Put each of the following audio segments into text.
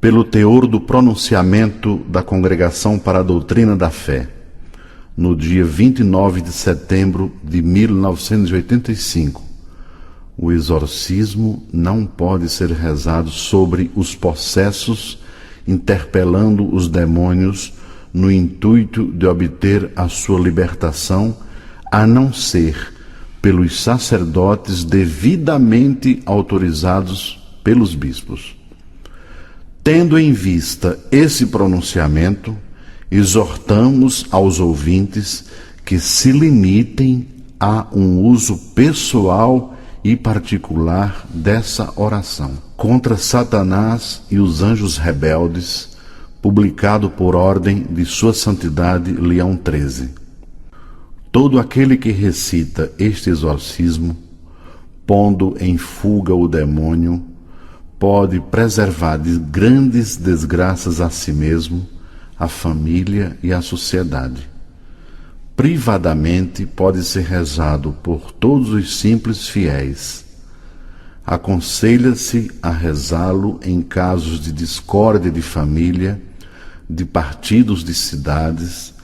pelo teor do pronunciamento da Congregação para a Doutrina da Fé, no dia 29 de setembro de 1985, o exorcismo não pode ser rezado sobre os possessos, interpelando os demônios no intuito de obter a sua libertação, a não ser pelos sacerdotes devidamente autorizados pelos bispos. Tendo em vista esse pronunciamento, exortamos aos ouvintes que se limitem a um uso pessoal e particular dessa oração. Contra Satanás e os anjos rebeldes, publicado por ordem de Sua Santidade Leão XIII. Todo aquele que recita este exorcismo, pondo em fuga o demônio, pode preservar de grandes desgraças a si mesmo, a família e a sociedade. Privadamente pode ser rezado por todos os simples fiéis. Aconselha-se a rezá-lo em casos de discórdia de família, de partidos de cidades,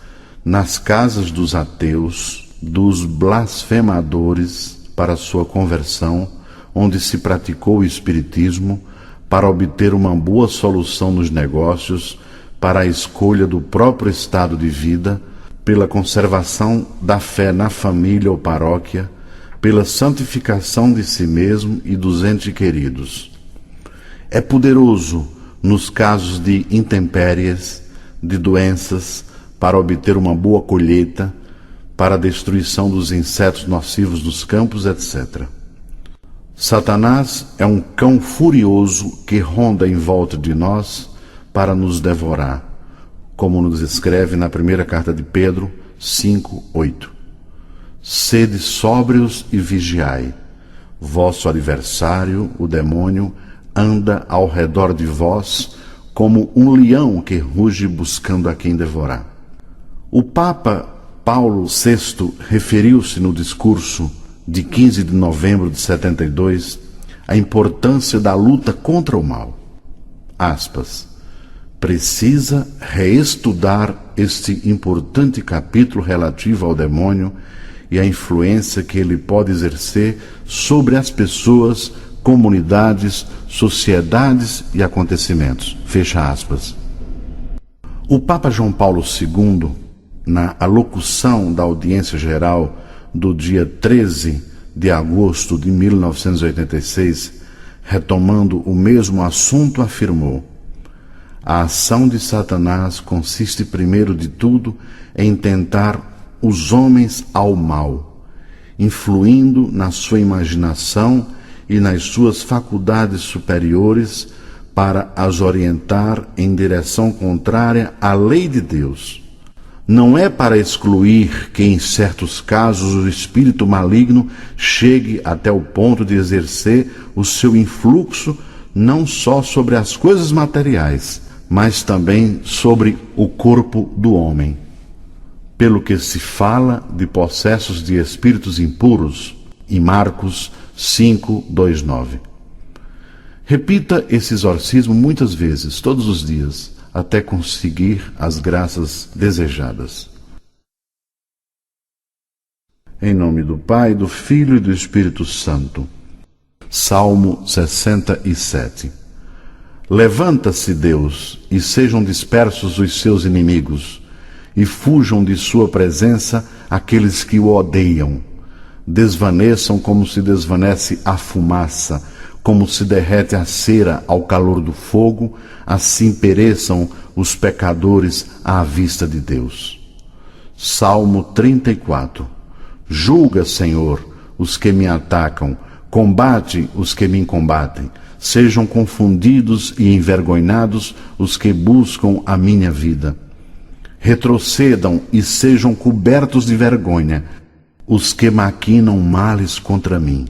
nas casas dos ateus, dos blasfemadores para sua conversão, onde se praticou o espiritismo, para obter uma boa solução nos negócios, para a escolha do próprio estado de vida, pela conservação da fé na família ou paróquia, pela santificação de si mesmo e dos entes queridos. É poderoso nos casos de intempéries, de doenças, para obter uma boa colheita, para a destruição dos insetos nocivos dos campos, etc. Satanás é um cão furioso que ronda em volta de nós para nos devorar, como nos escreve na primeira carta de Pedro 5:8. Sede sóbrios e vigiai. Vosso adversário, o demônio, anda ao redor de vós como um leão que ruge buscando a quem devorar. O Papa Paulo VI referiu-se no discurso de 15 de novembro de 72 à importância da luta contra o mal. Aspas. Precisa reestudar este importante capítulo relativo ao demônio e a influência que ele pode exercer sobre as pessoas, comunidades, sociedades e acontecimentos. Fecha aspas. O Papa João Paulo II, na alocução da audiência geral do dia 13 de agosto de 1986, retomando o mesmo assunto, afirmou: a ação de Satanás consiste, primeiro de tudo, em tentar os homens ao mal, influindo na sua imaginação e nas suas faculdades superiores para as orientar em direção contrária à lei de Deus. Não é para excluir que, em certos casos, o espírito maligno chegue até o ponto de exercer o seu influxo não só sobre as coisas materiais, mas também sobre o corpo do homem. Pelo que se fala de possessos de espíritos impuros, em Marcos 5:2-9. Repita esse exorcismo muitas vezes, todos os dias, até conseguir as graças desejadas. Em nome do Pai, do Filho e do Espírito Santo. Salmo 67. Levanta-se, Deus, e sejam dispersos os seus inimigos, e fujam de sua presença aqueles que o odeiam. Desvaneçam como se desvanece a fumaça, como se derrete a cera ao calor do fogo, assim pereçam os pecadores à vista de Deus. Salmo 34. Julga, Senhor, os que me atacam, combate os que me combatem. Sejam confundidos e envergonhados os que buscam a minha vida. Retrocedam e sejam cobertos de vergonha os que maquinam males contra mim.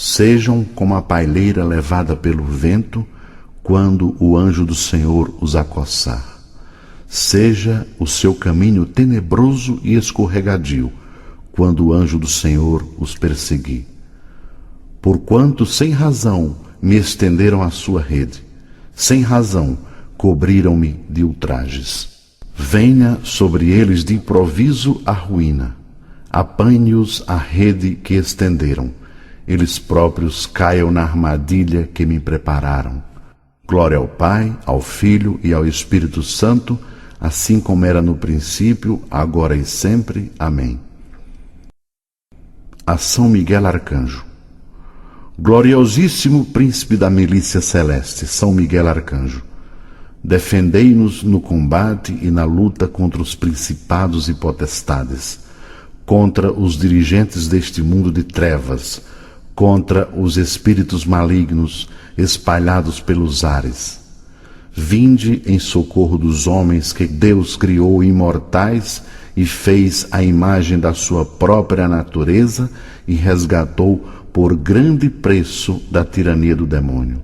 Sejam como a palheira levada pelo vento, quando o anjo do Senhor os acossar. Seja o seu caminho tenebroso e escorregadio, quando o anjo do Senhor os perseguir. Porquanto sem razão me estenderam a sua rede, Sem razão, cobriram-me de ultrajes. Venha sobre eles de improviso a ruína. Apanhe-os a rede que estenderam. Eles próprios caiam na armadilha que me prepararam. Glória ao Pai, ao Filho e ao Espírito Santo, assim como era no princípio, agora e sempre. Amém. A São Miguel Arcanjo. Gloriosíssimo príncipe da milícia celeste, São Miguel Arcanjo, defendei-nos no combate e na luta contra os principados e potestades, contra os dirigentes deste mundo de trevas, contra os espíritos malignos espalhados pelos ares. Vinde em socorro dos homens que Deus criou imortais e fez à imagem da sua própria natureza e resgatou por grande preço da tirania do demônio.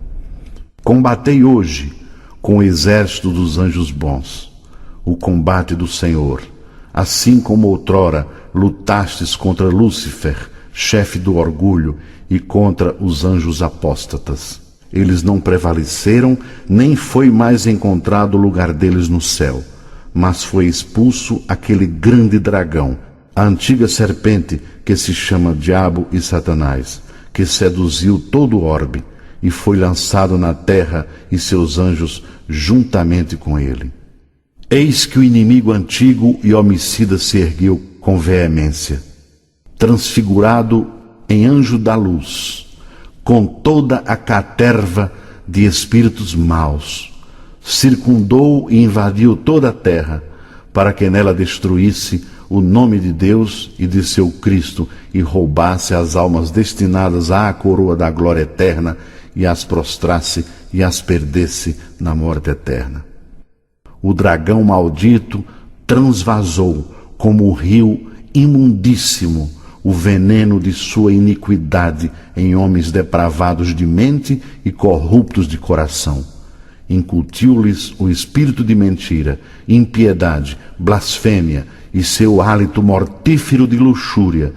Combatei hoje com o exército dos anjos bons, o combate do Senhor, assim como outrora lutastes contra Lúcifer, chefe do orgulho, e contra os anjos apóstatas. Eles não prevaleceram, nem foi mais encontrado o lugar deles no céu, mas foi expulso aquele grande dragão, a antiga serpente que se chama Diabo e Satanás, que seduziu todo o orbe, e foi lançado na terra e seus anjos juntamente com ele. Eis que o inimigo antigo e homicida se ergueu com veemência, transfigurado em anjo da luz, com toda a caterva de espíritos maus, circundou e invadiu toda a terra, para que nela destruísse o nome de Deus e de seu Cristo e roubasse as almas destinadas à coroa da glória eterna e as prostrasse e as perdesse na morte eterna. O dragão maldito transvasou como o rio imundíssimo o veneno de sua iniquidade em homens depravados de mente e corruptos de coração. Incutiu-lhes o espírito de mentira, impiedade, blasfêmia e seu hálito mortífero de luxúria,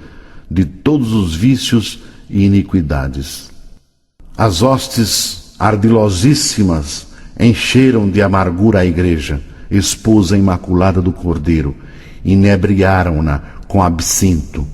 de todos os vícios e iniquidades. As hostes ardilosíssimas encheram de amargura a igreja, esposa imaculada do Cordeiro, inebriaram-na com absinto.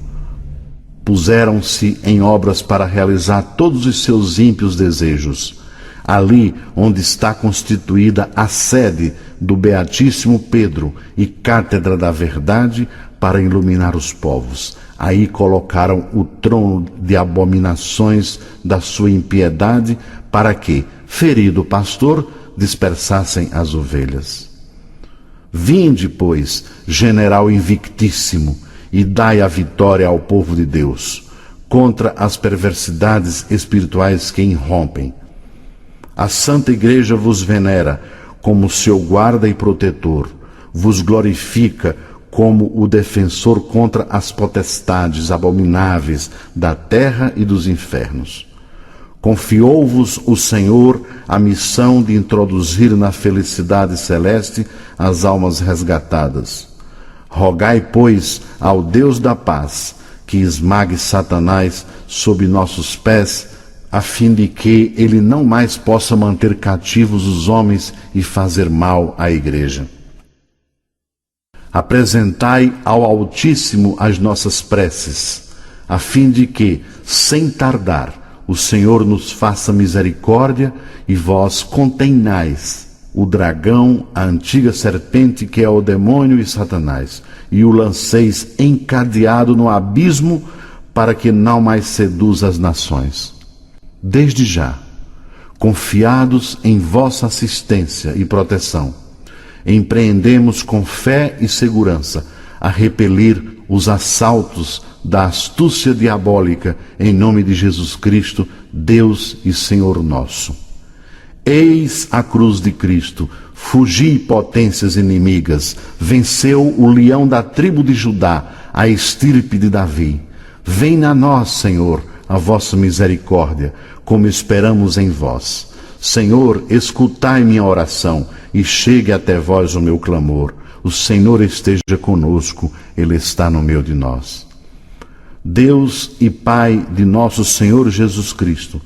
Puseram-se em obras para realizar todos os seus ímpios desejos. Ali onde está constituída a sede do Beatíssimo Pedro e Cátedra da Verdade para iluminar os povos. Aí colocaram o trono de abominações da sua impiedade para que, ferido o pastor, dispersassem as ovelhas. Vinde, pois, general invictíssimo, e dai a vitória ao povo de Deus contra as perversidades espirituais que irrompem. A Santa Igreja vos venera como seu guarda e protetor, vos glorifica como o defensor contra as potestades abomináveis da terra e dos infernos. Confiou-vos o Senhor a missão de introduzir na felicidade celeste as almas resgatadas. Rogai, pois, ao Deus da paz, que esmague Satanás sob nossos pés, a fim de que ele não mais possa manter cativos os homens e fazer mal à Igreja. Apresentai ao Altíssimo as nossas preces, a fim de que, sem tardar, o Senhor nos faça misericórdia e vós contenhais o dragão, a antiga serpente que é o demônio e Satanás, e o lanceis encadeado no abismo para que não mais seduza as nações. Desde já, confiados em vossa assistência e proteção, empreendemos com fé e segurança a repelir os assaltos da astúcia diabólica em nome de Jesus Cristo, Deus e Senhor nosso. Eis a cruz de Cristo, fugi potências inimigas, venceu o leão da tribo de Judá, a estirpe de Davi. Venha a nós, Senhor, a vossa misericórdia, como esperamos em vós. Senhor, escutai minha oração e chegue até vós o meu clamor. O Senhor esteja conosco, Ele está no meio de nós. Deus e Pai de nosso Senhor Jesus Cristo,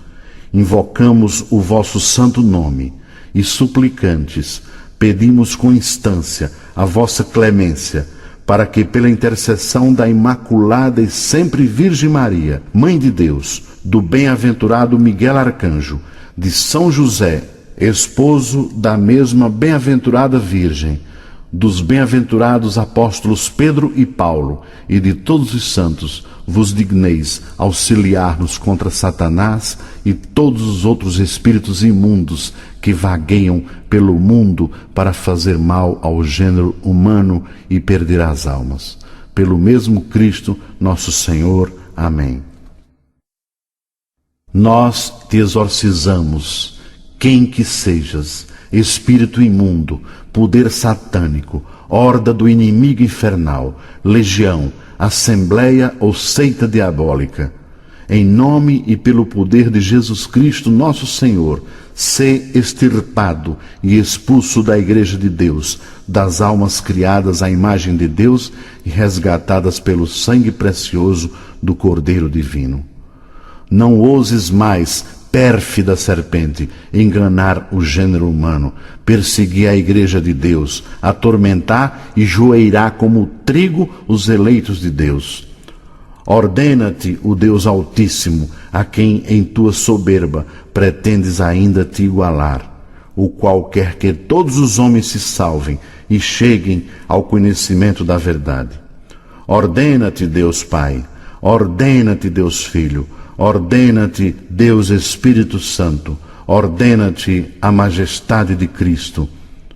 invocamos o vosso santo nome e suplicantes, pedimos com instância a vossa clemência, para que, pela intercessão da Imaculada e sempre Virgem Maria, Mãe de Deus, do bem-aventurado Miguel Arcanjo, de São José, esposo da mesma bem-aventurada Virgem, dos bem-aventurados apóstolos Pedro e Paulo e de todos os santos, vos digneis auxiliar-nos contra Satanás e todos os outros espíritos imundos que vagueiam pelo mundo para fazer mal ao gênero humano e perder as almas. Pelo mesmo Cristo, nosso Senhor. Amém. Nós te exorcizamos, quem que sejas, espírito imundo, poder satânico, horda do inimigo infernal, legião, assembleia ou seita diabólica. Em nome e pelo poder de Jesus Cristo, nosso Senhor, sê extirpado e expulso da Igreja de Deus, das almas criadas à imagem de Deus e resgatadas pelo sangue precioso do Cordeiro Divino. Não ouses mais, pérfida serpente, enganar o gênero humano, perseguir a Igreja de Deus, atormentar e joeirar como trigo os eleitos de Deus. Ordena-te o Deus Altíssimo, a quem em tua soberba pretendes ainda te igualar, o qual quer que todos os homens se salvem e cheguem ao conhecimento da verdade. Ordena-te, Deus Pai, ordena-te, Deus Filho, ordena-te, Deus Espírito Santo, ordena-te a majestade de Cristo,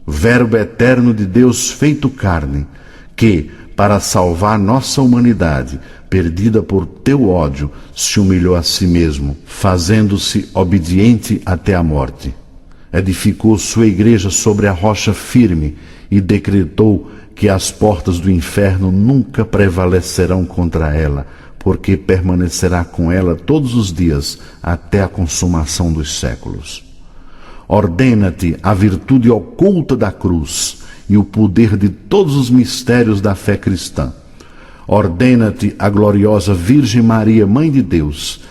Verbo eterno de Deus feito carne, que, para salvar nossa humanidade, perdida por teu ódio, se humilhou a si mesmo, fazendo-se obediente até a morte. Edificou sua igreja sobre a rocha firme e decretou que as portas do inferno nunca prevalecerão contra ela, porque permanecerá com ela todos os dias até a consumação dos séculos. Ordena-te a virtude oculta da cruz e o poder de todos os mistérios da fé cristã. Ordena-te a gloriosa Virgem Maria, Mãe de Deus,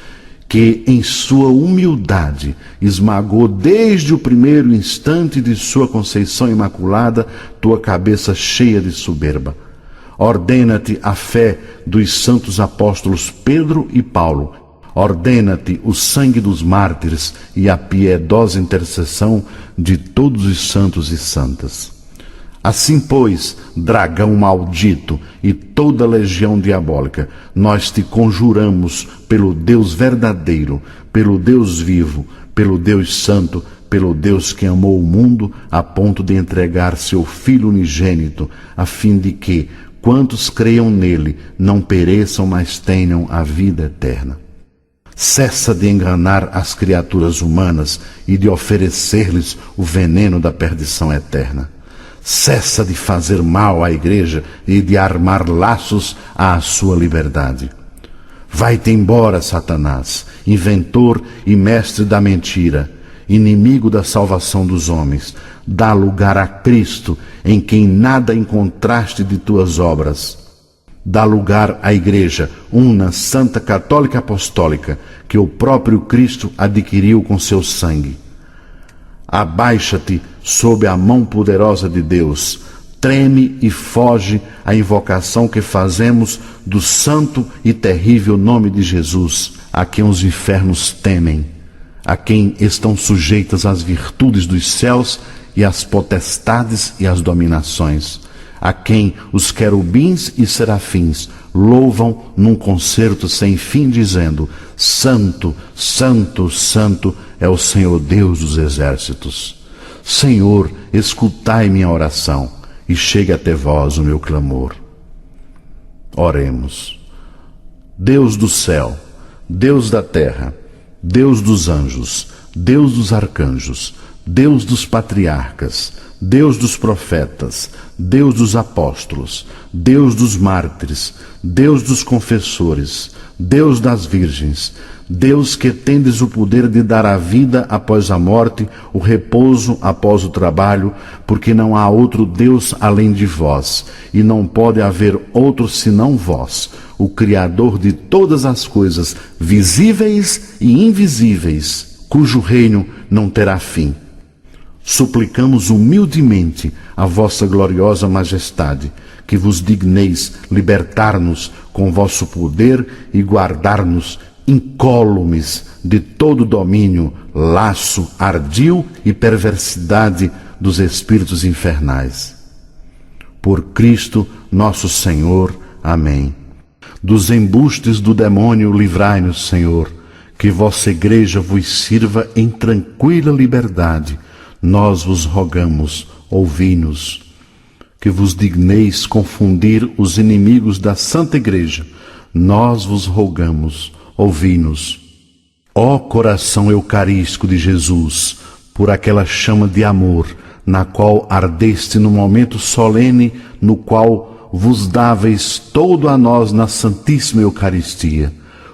que em sua humildade esmagou desde o primeiro instante de sua conceição imaculada tua cabeça cheia de soberba. Ordena-te a fé dos santos apóstolos Pedro e Paulo. Ordena-te o sangue dos mártires e a piedosa intercessão de todos os santos e santas. Assim, pois, dragão maldito e toda legião diabólica, nós te conjuramos pelo Deus verdadeiro, pelo Deus vivo, pelo Deus santo, pelo Deus que amou o mundo a ponto de entregar seu Filho unigênito, a fim de que quantos creiam nele não pereçam, mas tenham a vida eterna. Cessa de enganar as criaturas humanas e de oferecer-lhes o veneno da perdição eterna. Cessa de fazer mal à Igreja e de armar laços à sua liberdade. Vai-te embora, Satanás, inventor e mestre da mentira, inimigo da salvação dos homens. Dá lugar a Cristo, em quem nada encontraste de tuas obras. Dá lugar à Igreja, una, santa, católica, apostólica, que o próprio Cristo adquiriu com seu sangue. Abaixa-te sob a mão poderosa de Deus, treme e foge à invocação que fazemos do santo e terrível nome de Jesus, a quem os infernos temem, a quem estão sujeitas as virtudes dos céus e as potestades e as dominações, a quem os querubins e serafins louvam num concerto sem fim, dizendo: Santo, Santo, Santo é o Senhor Deus dos exércitos. Senhor, escutai minha oração e chegue até vós o meu clamor. Oremos. Deus do céu, Deus da terra, Deus dos anjos, Deus dos arcanjos, Deus dos patriarcas, Deus dos profetas, Deus dos apóstolos, Deus dos mártires, Deus dos confessores, Deus das virgens, Deus que tendes o poder de dar a vida após a morte, o repouso após o trabalho, porque não há outro Deus além de vós, e não pode haver outro senão vós, o Criador de todas as coisas, visíveis e invisíveis, cujo reino não terá fim. suplicamos humildemente a vossa gloriosa majestade, que vos digneis libertar-nos com vosso poder e guardar-nos incólumes de todo domínio, laço, ardil e perversidade dos espíritos infernais. Por Cristo nosso Senhor. Amém. Dos embustes do demônio livrai-nos, Senhor, que vossa igreja vos sirva em tranquila liberdade. Nós vos rogamos, ouvi-nos, que vos digneis confundir os inimigos da Santa Igreja. Nós vos rogamos, ouvi-nos. Ó coração eucarístico de Jesus, por aquela chama de amor, na qual ardeste no momento solene, no qual vos dáveis todo a nós na Santíssima Eucaristia,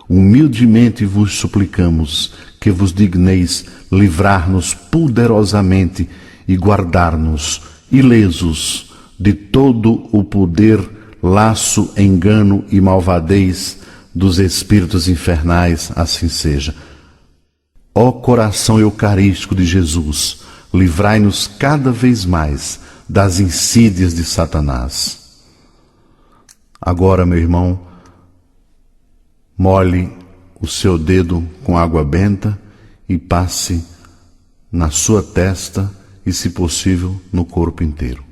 humildemente vos suplicamos que vos digneis livrar-nos poderosamente e guardar-nos ilesos de todo o poder, laço, engano e malvadez dos espíritos infernais, assim seja. Ó coração eucarístico de Jesus, livrai-nos cada vez mais das insídias de Satanás. Agora, meu irmão, molhe o seu dedo com água benta e passe na sua testa e, se possível, no corpo inteiro.